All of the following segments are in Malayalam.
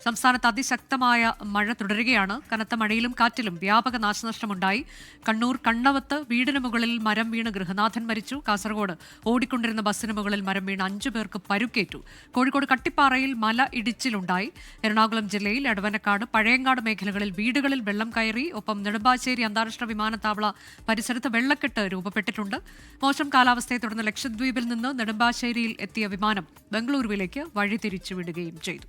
സംസ്ഥാനത്ത് അതിശക്തമായ മഴ തുടരുകയാണ്. കനത്ത മഴയിലും കാറ്റിലും വ്യാപക നാശനഷ്ടമുണ്ടായി. കണ്ണൂർ കണ്ണവത്ത് വീടിന് മുകളിൽ മരം വീണ് ഗൃഹനാഥൻ മരിച്ചു. കാസർഗോഡ് ഓടിക്കൊണ്ടിരുന്ന ബസ്സിന് മുകളിൽ മരം വീണ് 5 പേർക്ക് പരുക്കേറ്റു. കോഴിക്കോട് കട്ടിപ്പാറയിൽ മല ഇടിച്ചിലുണ്ടായി. എറണാകുളം ജില്ലയിൽ എടവനക്കാട്, പഴയങ്ങാട് മേഖലകളിൽ വീടുകളിൽ വെള്ളം കയറി. ഒപ്പം നെടുമ്പാശ്ശേരി അന്താരാഷ്ട്ര വിമാനത്താവള പരിസരത്ത് വെള്ളക്കെട്ട് രൂപപ്പെട്ടിട്ടുണ്ട്. മോശം കാലാവസ്ഥയെ തുടർന്ന് ലക്ഷദ്വീപിൽ നിന്ന് നെടുമ്പാശ്ശേരിയിൽ എത്തിയ വിമാനം ബംഗളൂരുവിലേക്ക് വഴിതിരിച്ചു വിടുകയും ചെയ്തു.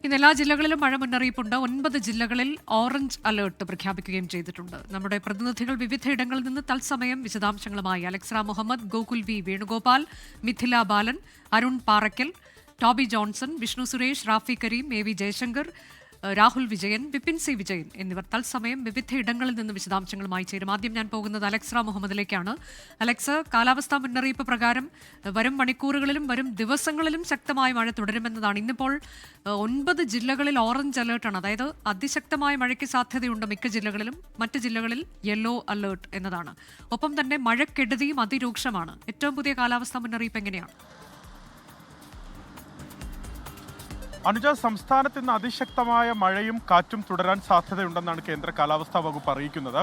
ഇന്ന് എല്ലാ ജില്ലകളിലും മഴ മുന്നറിയിപ്പുണ്ട്. 9 ജില്ലകളിൽ ഓറഞ്ച് അലേർട്ട് പ്രഖ്യാപിക്കുകയും ചെയ്തിട്ടുണ്ട്. നമ്മുടെ പ്രതിനിധികൾ വിവിധയിടങ്ങളിൽ നിന്ന് തത്സമയം വിശദാംശങ്ങളുമായി Alexa Muhammad, Gokul V Venugopal, Mithila Balan, Arun Parakkal, Toby Johnson, Vishnu Suresh, Rafi Karim, A V Jayasankar, Rahul Vijayan, Vipin C Vijayan എന്നിവർ തത്സമയം വിവിധയിടങ്ങളിൽ നിന്ന് വിശദാംശങ്ങളുമായി ചേരും. ആദ്യം ഞാൻ പോകുന്നത് അലക്സ മുഹമ്മദിലേക്കാണ്. അലക്സ്, കാലാവസ്ഥാ മുന്നറിയിപ്പ് പ്രകാരം വരും മണിക്കൂറുകളിലും വരും ദിവസങ്ങളിലും ശക്തമായ മഴ തുടരുമെന്നതാണ്. ഇന്നിപ്പോൾ 9 ജില്ലകളിൽ ഓറഞ്ച് അലേർട്ടാണ്. അതായത് അതിശക്തമായ മഴയ്ക്ക് സാധ്യതയുണ്ട് മിക്ക ജില്ലകളിലും. മറ്റ് ജില്ലകളിൽ യെല്ലോ അലേർട്ട് എന്നതാണ്. ഒപ്പം തന്നെ മഴക്കെടുതിയും അതിരൂക്ഷമാണ്. ഏറ്റവും പുതിയ കാലാവസ്ഥാ മുന്നറിയിപ്പ് എങ്ങനെയാണ്? അനുജ, സംസ്ഥാനത്ത് ഇന്ന് അതിശക്തമായ മഴയും കാറ്റും തുടരാൻ സാധ്യതയുണ്ടെന്നാണ് കേന്ദ്ര കാലാവസ്ഥാ വകുപ്പ് അറിയിക്കുന്നത്.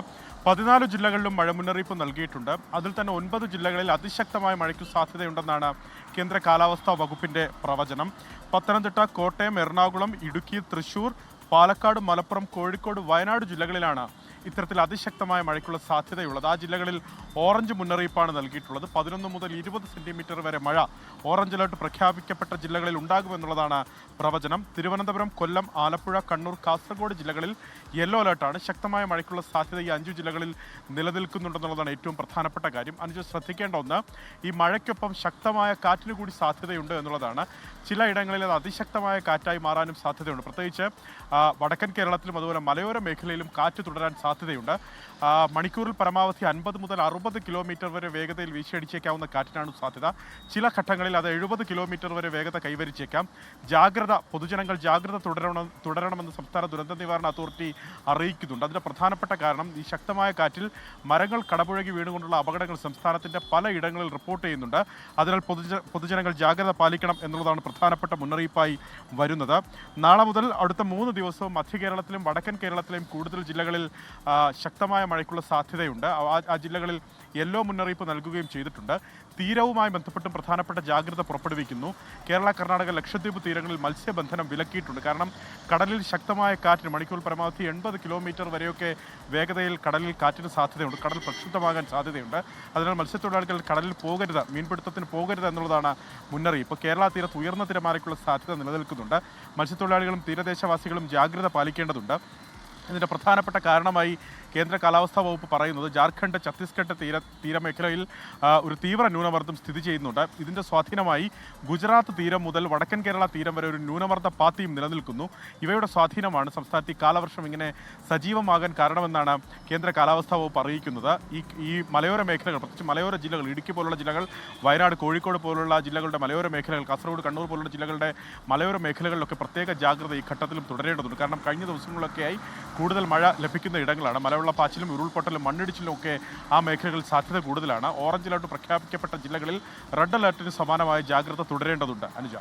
14 ജില്ലകളിലും മഴ മുന്നറിയിപ്പ് നൽകിയിട്ടുണ്ട്. അതിൽ തന്നെ 9 ജില്ലകളിൽ അതിശക്തമായ മഴയ്ക്ക് സാധ്യതയുണ്ടെന്നാണ് കേന്ദ്ര കാലാവസ്ഥാ വകുപ്പിന്റെ പ്രവചനം. പത്തനംതിട്ട, കോട്ടയം, എറണാകുളം, ഇടുക്കി, തൃശൂർ, പാലക്കാട്, മലപ്പുറം, കോഴിക്കോട്, വയനാട് ജില്ലകളിലാണ് ഇത്തരത്തിൽ അതിശക്തമായ മഴയ്ക്കുള്ള സാധ്യതയുള്ളത്. ആ ജില്ലകളിൽ ഓറഞ്ച് മുന്നറിയിപ്പാണ് നൽകിയിട്ടുള്ളത്. 11 മുതൽ 20 സെന്റിമീറ്റർ വരെ മഴ ഓറഞ്ച് അലർട്ട് പ്രഖ്യാപിക്കപ്പെട്ട ജില്ലകളിൽ ഉണ്ടാകുമെന്നുള്ളതാണ് പ്രവചനം. തിരുവനന്തപുരം, കൊല്ലം, ആലപ്പുഴ, കണ്ണൂർ, കാസർഗോഡ് ജില്ലകളിൽ യെല്ലോ അലർട്ടാണ്. ശക്തമായ മഴയ്ക്കുള്ള സാധ്യത ഈ 5 ജില്ലകളിൽ നിലനിൽക്കുന്നുണ്ടെന്നുള്ളതാണ് ഏറ്റവും പ്രധാനപ്പെട്ട കാര്യം. അനുജ, ശ്രദ്ധിക്കേണ്ട ഒന്ന്, ഈ മഴയ്ക്കൊപ്പം ശക്തമായ കാറ്റിന് കൂടി സാധ്യതയുണ്ട് എന്നുള്ളതാണ്. ചിലയിടങ്ങളിൽ അത് അതിശക്തമായ കാറ്റായി മാറാനും സാധ്യതയുണ്ട്. പ്രത്യേകിച്ച് വടക്കൻ കേരളത്തിലും അതുപോലെ മലയോര മേഖലയിലും കാറ്റ് തുടരാൻ സാധ്യതയുണ്ട്. മണിക്കൂറിൽ പരമാവധി 50 മുതൽ 60 കിലോമീറ്റർ വരെ വേഗതയിൽ വീശിയടിച്ചേക്കാവുന്ന കാറ്റിനാണ് സാധ്യത. ചില ഘട്ടങ്ങളിൽ അത് 70 കിലോമീറ്റർ വരെ വേഗത കൈവരിച്ചേക്കാം. പൊതുജനങ്ങൾ ജാഗ്രത തുടരണമെന്ന് സംസ്ഥാന ദുരന്ത നിവാരണ അതോറിറ്റി അറിയിക്കുന്നുണ്ട്. അതിന്റെ പ്രധാനപ്പെട്ട കാരണം ഈ ശക്തമായ കാറ്റിൽ മരങ്ങൾ കടപുഴകി വീണുകൊണ്ടുള്ള അപകടങ്ങൾ സംസ്ഥാനത്തിന്റെ പലയിടങ്ങളിൽ റിപ്പോർട്ട് ചെയ്യുന്നുണ്ട്. അതിനാൽ പൊതുജനങ്ങൾ ജാഗ്രത പാലിക്കണം എന്നുള്ളതാണ് പ്രധാനപ്പെട്ട മുന്നറിയിപ്പായി വരുന്നത്. നാളെ മുതൽ അടുത്ത 3 ദിവസവും മധ്യ കേരളത്തിലും വടക്കൻ കേരളത്തിലെയും കൂടുതൽ ജില്ലകളിൽ ശക്തമായ മഴയ്ക്കുള്ള സാധ്യതയുണ്ട്. ആ ജില്ലകളിൽ യെല്ലോ മുന്നറിയിപ്പ് നൽകുകയും ചെയ്തിട്ടുണ്ട്. തീരവുമായി ബന്ധപ്പെട്ടും പ്രധാനപ്പെട്ട ജാഗ്രത പുറപ്പെടുവിക്കുന്നു. കേരള, കർണാടക, ലക്ഷദ്വീപ് തീരങ്ങളിൽ മത്സ്യബന്ധനം വിലക്കിയിട്ടുണ്ട്. കാരണം കടലിൽ ശക്തമായ കാറ്റിന് മണിക്കൂർ പരമാവധി 80 കിലോമീറ്റർ വരെയൊക്കെ വേഗതയിൽ കടലിൽ കാറ്റിന് സാധ്യതയുണ്ട്. കടൽ പ്രക്ഷുബ്ധമാകാൻ സാധ്യതയുണ്ട്. അതിനാൽ മത്സ്യത്തൊഴിലാളികൾ കടലിൽ പോകരുത്, മീൻപിടുത്തത്തിന് പോകരുത് എന്നുള്ളതാണ് മുന്നറിയിപ്പ്. കേരള തീരത്ത് ഉയർന്ന തിരമാലയ്ക്കുള്ള സാധ്യത നിലനിൽക്കുന്നുണ്ട്. മത്സ്യത്തൊഴിലാളികളും തീരദേശവാസികളും ജാഗ്രത പാലിക്കേണ്ടതുണ്ട്. ഇതിൻ്റെ പ്രധാനപ്പെട്ട കാരണമായി കേന്ദ്ര കാലാവസ്ഥാ വകുപ്പ് പറയുന്നത് ജാർഖണ്ഡ്, ഛത്തീസ്ഗഡ് തീരമേഖലയിൽ ഒരു തീവ്ര ന്യൂനമർദ്ദം സ്ഥിതി ചെയ്യുന്നുണ്ട്. ഇതിൻ്റെ സ്വാധീനമായി ഗുജറാത്ത് തീരം മുതൽ വടക്കൻ കേരള തീരം വരെ ഒരു ന്യൂനമർദ്ദ പാത്തിയും നിലനിൽക്കുന്നു. ഇവയുടെ സ്വാധീനമാണ് സംസ്ഥാനത്ത് ഈ കാലവർഷം ഇങ്ങനെ സജീവമാകാൻ കാരണമെന്നാണ് കേന്ദ്ര കാലാവസ്ഥാ വകുപ്പ് അറിയിക്കുന്നത്. ഈ മലയോര മേഖലകൾ, പ്രത്യേകിച്ച് മലയോര ജില്ലകൾ, ഇടുക്കി പോലുള്ള ജില്ലകൾ, വയനാട്, കോഴിക്കോട് പോലുള്ള ജില്ലകളുടെ മലയോര മേഖലകൾ, കാസർഗോഡ്, കണ്ണൂർ പോലുള്ള ജില്ലകളുടെ മലയോര മേഖലകളിലൊക്കെ പ്രത്യേക ജാഗ്രത ഈ ഘട്ടത്തിലും തുടരേണ്ടതുണ്ട്. കാരണം കഴിഞ്ഞ ദിവസങ്ങളിലൊക്കെയായി കൂടുതൽ മഴ ലഭിക്കുന്ന ഇടങ്ങളാണ്. മലവെള്ളപ്പാച്ചിലും ഉരുൾപൊട്ടലും മണ്ണിടിച്ചിലും ഒക്കെ ആ മേഖലകളിൽ സാധ്യത കൂടുതലാണ്. ഓറഞ്ച് അലർട്ട് പ്രഖ്യാപിക്കപ്പെട്ട ജില്ലകളിൽ റെഡ് അലർട്ടിന് സമാനമായ ജാഗ്രത തുടരേണ്ടതുണ്ട്. അനുജ.